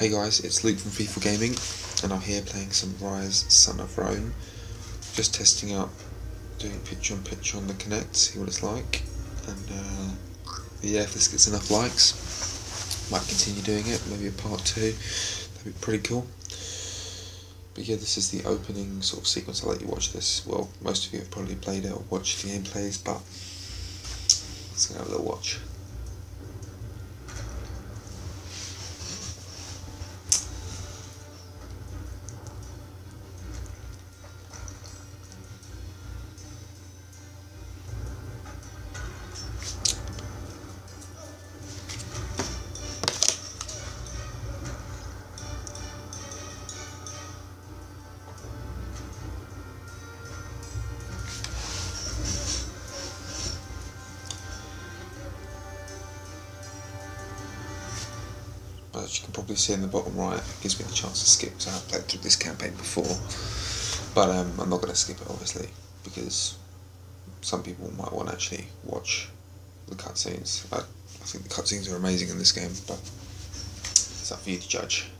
Hey guys, it's Luke from FIFA Gaming, and I'm here playing some Ryse Son of Rome. Just testing out, doing picture in picture on the Connect, see what it's like. And yeah, if this gets enough likes, might continue doing it, maybe a part 2, that'd be pretty cool. But yeah, this is the opening sort of sequence. I'll let you watch this. Well, most of you have probably played it or watched the gameplays, but let's go have a little watch. As you can probably see in the bottom right, it gives me the chance to skip, so I've played through this campaign before. But I'm not going to skip it, obviously, because some people might want to actually watch the cutscenes. I think the cutscenes are amazing in this game, but it's up for you to judge.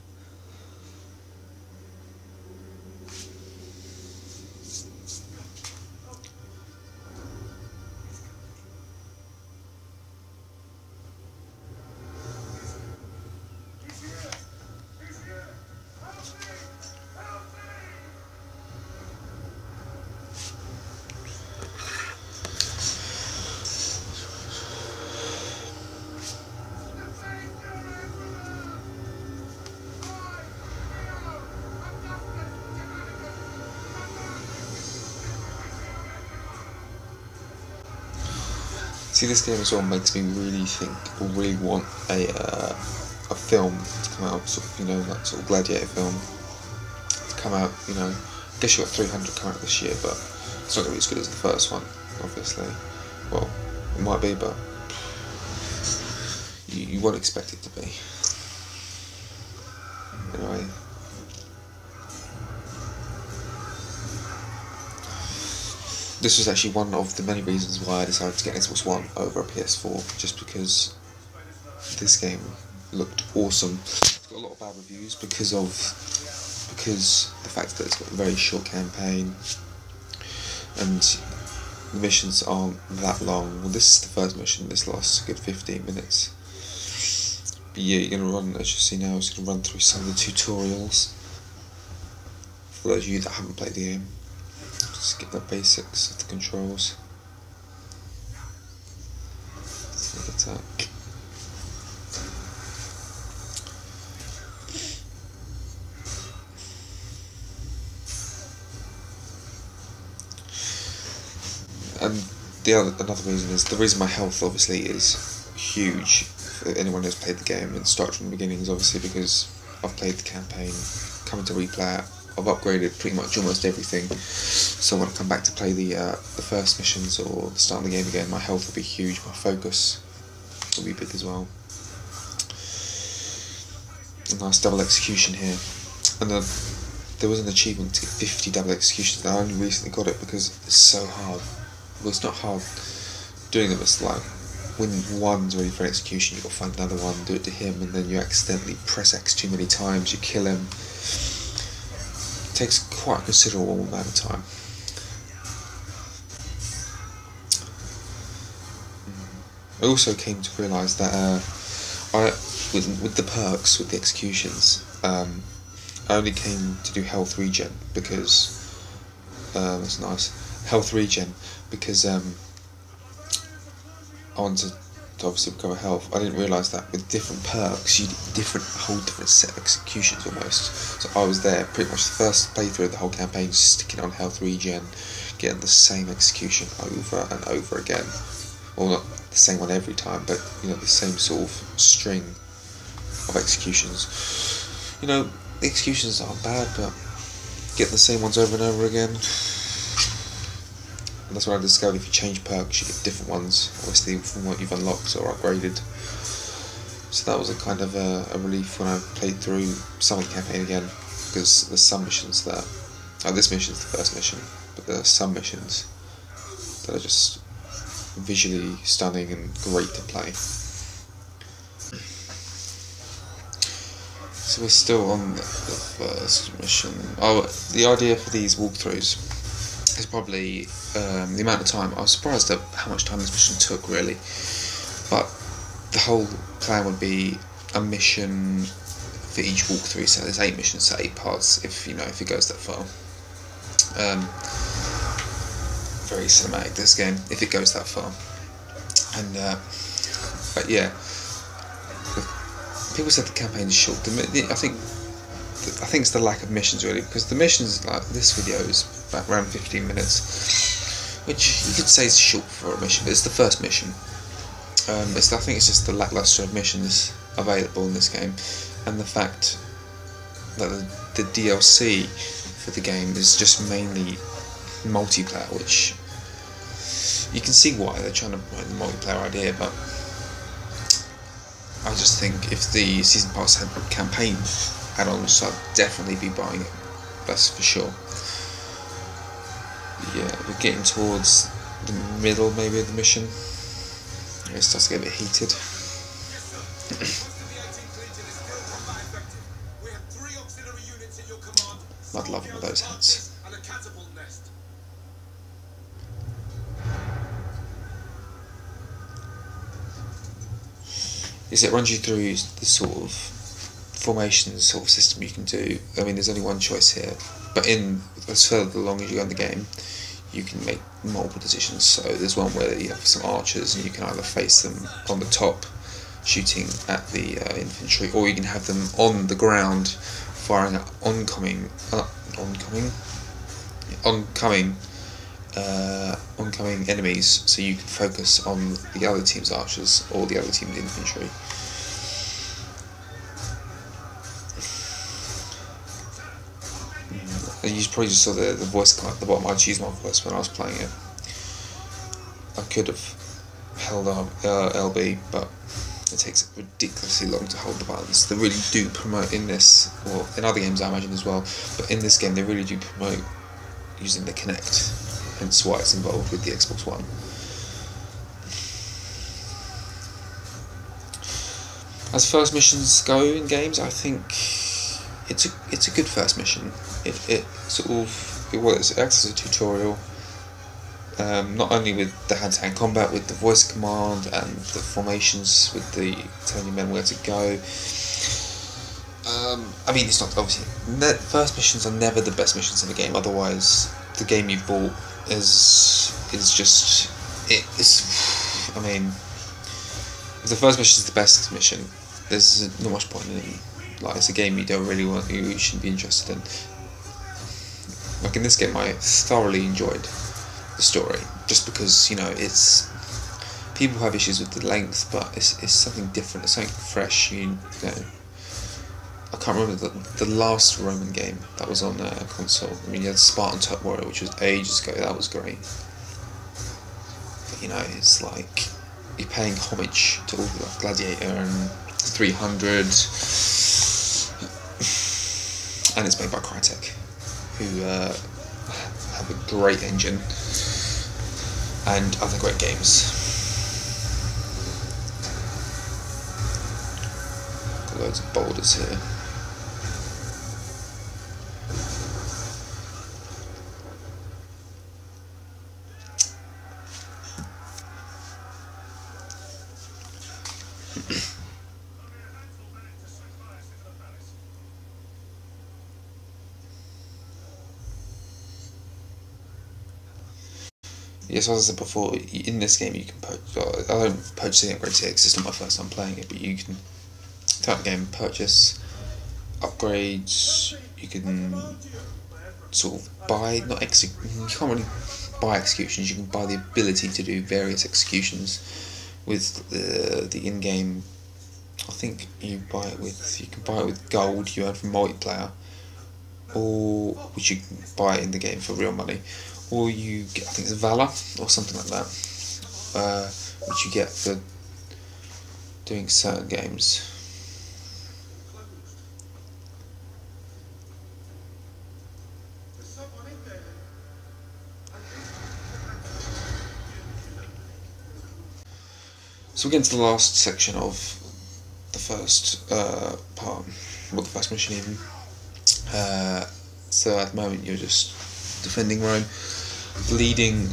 See, this game as well makes me really think, or really want a film to come out, sort of, you know, like sort of gladiator film to come out. You know, I guess you got 300 come out this year, but it's not going to be as good as the first one, obviously. Well, it might be, but you won't expect it to be. Anyway. This was actually one of the many reasons why I decided to get an Xbox One over a PS4, just because this game looked awesome. It's got a lot of bad reviews because the fact that it's got a very short campaign and the missions aren't that long. Well, this is the first mission. This lasts a good 15 minutes. But yeah, you're gonna run, as you see now, it's gonna run through some of the tutorials for those of you that haven't played the game. Just get the basics of the controls. Sneak attack. And another reason is, the reason my health obviously is huge for anyone who's played the game and started from the beginning is obviously because I've played the campaign, coming to replay it. I've upgraded pretty much almost everything, so when I come back to play the first missions or the start of the game again, my health will be huge, my focus will be big as well. A nice double execution here, and there was an achievement to get 50 double executions, and I only recently got it because it's so hard. Well, it's not hard doing them, it's like when one's ready for an execution, you've got to find another one, do it to him, and then you accidentally press X too many times, you kill him. It takes quite a considerable amount of time. I also came to realise that with the perks, with the executions, I only came to do health regen because that's nice. Health regen because I wanted to obviously recover health. I didn't realise that with different perks you get whole different set of executions almost. So I was there pretty much the first playthrough of the whole campaign, sticking on health regen, getting the same execution over and over again. Well, not the same one every time, but you know, the same sort of string of executions. You know, the executions aren't bad, but getting the same ones over and over again. And that's when I discovered if you change perks, you get different ones, obviously from what you've unlocked or upgraded. So that was a kind of a relief when I played through some of the campaign again, because there's some missions that, this mission's the first mission, but there are some missions that are just visually stunning and great to play. So we're still on the first mission. Oh, the idea for these walkthroughs is probably the amount of time. I was surprised at how much time this mission took, really. But the whole plan would be a mission for each walkthrough. So there's 8 missions, so 8 parts. If it goes that far. Very cinematic, this game, if it goes that far. And but yeah, people said the campaign is short. I think it's the lack of missions, really, because the missions, like this video, is about around 15 minutes, which you could say is short for a mission, but it's the first mission. I think it's just the lackluster of missions available in this game, and the fact that the DLC for the game is just mainly multiplayer, which you can see why they're trying to promote the multiplayer idea, but I just think if the season pass had campaign add-ons, I'd definitely be buying it. That's for sure. Yeah, we're getting towards the middle, maybe, of the mission. It starts to get a bit heated. I'd love one of those hats. It runs you through the sort of formations sort of system you can do. I mean, there's only one choice here, but as further along as you go in the game, you can make multiple decisions. So there's one where you have some archers, and you can either face them on the top, shooting at the infantry, or you can have them on the ground, firing at oncoming enemies, so you can focus on the other team's archers or the other team's infantry. And you probably just saw the voice command at the bottom. I used my voice when I was playing it. I could have held LB, but it takes ridiculously long to hold the buttons. They really do promote in this, or in other games I imagine as well, but in this game they really do promote using the Kinect, hence why it's involved with the Xbox One. As first missions go in games, I think it's a good first mission. It acts as a tutorial, not only with the hand-to-hand combat, with the voice command and the formations, with the telling your men where to go. I mean, it's not obviously first missions are never the best missions in the game. Otherwise, the game you bought is just I mean, if the first mission is the best mission, there's not much point in it. Like, it's a game you don't really want, you shouldn't be interested in. Like in this game, I thoroughly enjoyed the story, just because, you know, it's, people have issues with the length, but it's something different, it's something fresh. You know, I can't remember the last Roman game that was on a console. I mean, you had Spartan Top Warrior, which was ages ago. That was great. But, you know, it's like you're paying homage to all the Gladiator and 300, and it's made by Crytek, who have a great engine and other great games. Got loads of boulders here. Yes, as I said before, in this game you can purchase. I don't purchase any upgrades here because it's not my first time playing it, but you can throughout the game purchase upgrades. You can sort of buy, you can't really buy executions. You can buy the ability to do various executions with the in-game. I think you can buy it with gold you earn from multiplayer, or which you can buy in the game for real money. Or you get, I think it's Valor or something like that, which you get for doing certain games. So we get into the last section of the first part, well, the first mission even. So at the moment you're just defending Rome, leading.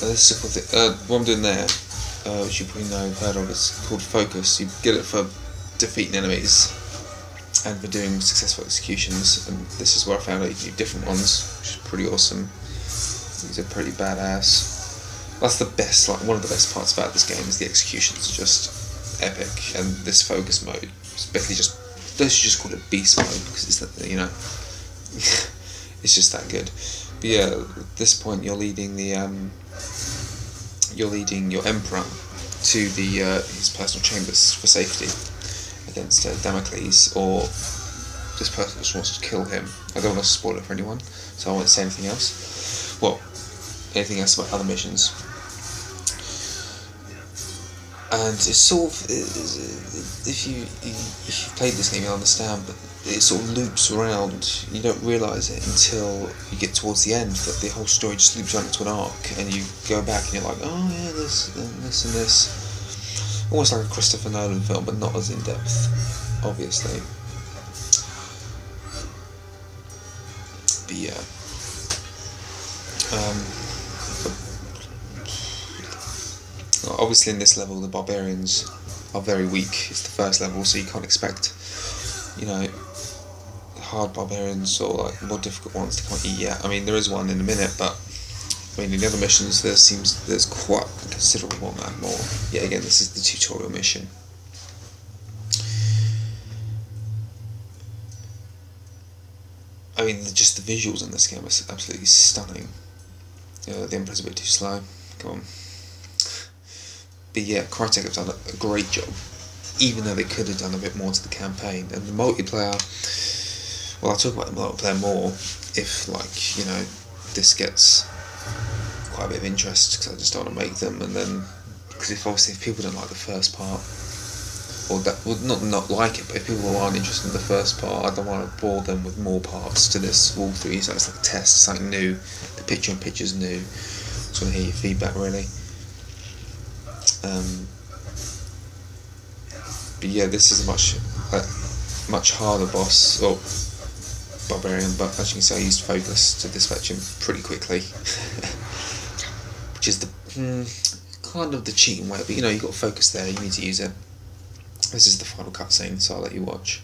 What I'm doing there, which you probably know, heard of, is called focus. You get it for defeating enemies and for doing successful executions, and this is where I found out you can do different ones, which is pretty awesome. These are pretty badass. That's the best, like one of the best parts about this game is the executions are just epic, and this focus mode is basically just, let's just call it beast mode because it's, you know, it's just that good. But yeah, at this point you're leading your emperor to the his personal chambers for safety against Damocles, or this person just wants to kill him. I don't want to spoil it for anyone, so I won't say anything else. Well, anything else about other missions. And it's sort of, if you played this game, you'll understand, but it sort of loops around. You don't realise it until you get towards the end, that the whole story just loops around into an arc, and you go back and you're like, oh yeah, this and this and this. Almost like a Christopher Nolan film, but not as in depth, obviously. But yeah. Obviously in this level the barbarians are very weak. It's the first level, so you can't expect, you know, hard barbarians or like more difficult ones to come at you yet. I mean, there is one in a minute, but I mean in the other missions there's quite a considerable amount more. Yeah, again, this is the tutorial mission. I mean, just the visuals in this game are absolutely stunning. The Emperor's a bit too slow. Come on. But yeah, Crytek have done a great job, even though they could have done a bit more to the campaign. And the multiplayer, well, I'll talk about the multiplayer more if, like, you know, this gets quite a bit of interest, because I just don't want to make them. And then, because if people don't like the first part, or that would not like it, but if people aren't interested in the first part, I don't want to bore them with more parts to this walkthrough. So it's like a test, something new. The picture-in-picture's new. Just want to hear your feedback, really. But yeah, this is a much harder boss, or barbarian, but as you can see I used focus to dispatch him pretty quickly. Which is the kind of the cheating way, but you know, you've got focus there, you need to use it. This is the final cutscene, so I'll let you watch.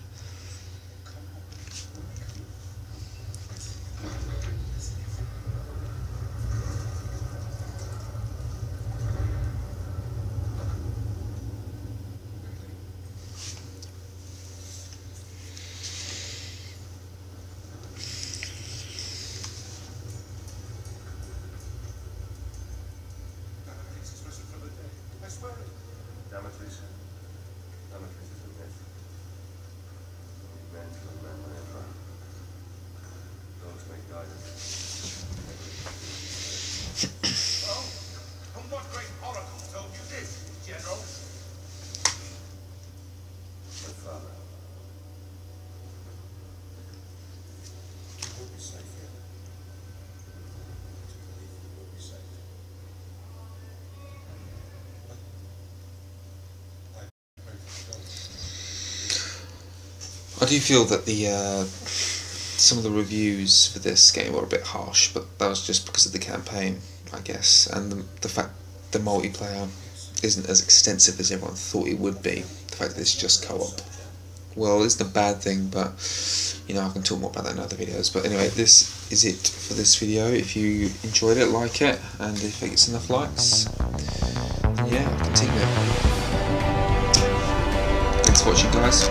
I do feel that some of the reviews for this game were a bit harsh, but that was just because of the campaign, I guess, and the fact the multiplayer isn't as extensive as everyone thought it would be. The fact that it's just co-op. Well, it's not a bad thing, but you know, I can talk more about that in other videos. But anyway, this is it for this video. If you enjoyed it, like it, and if it gets enough likes, yeah, I'll continue it. Thanks for watching, guys.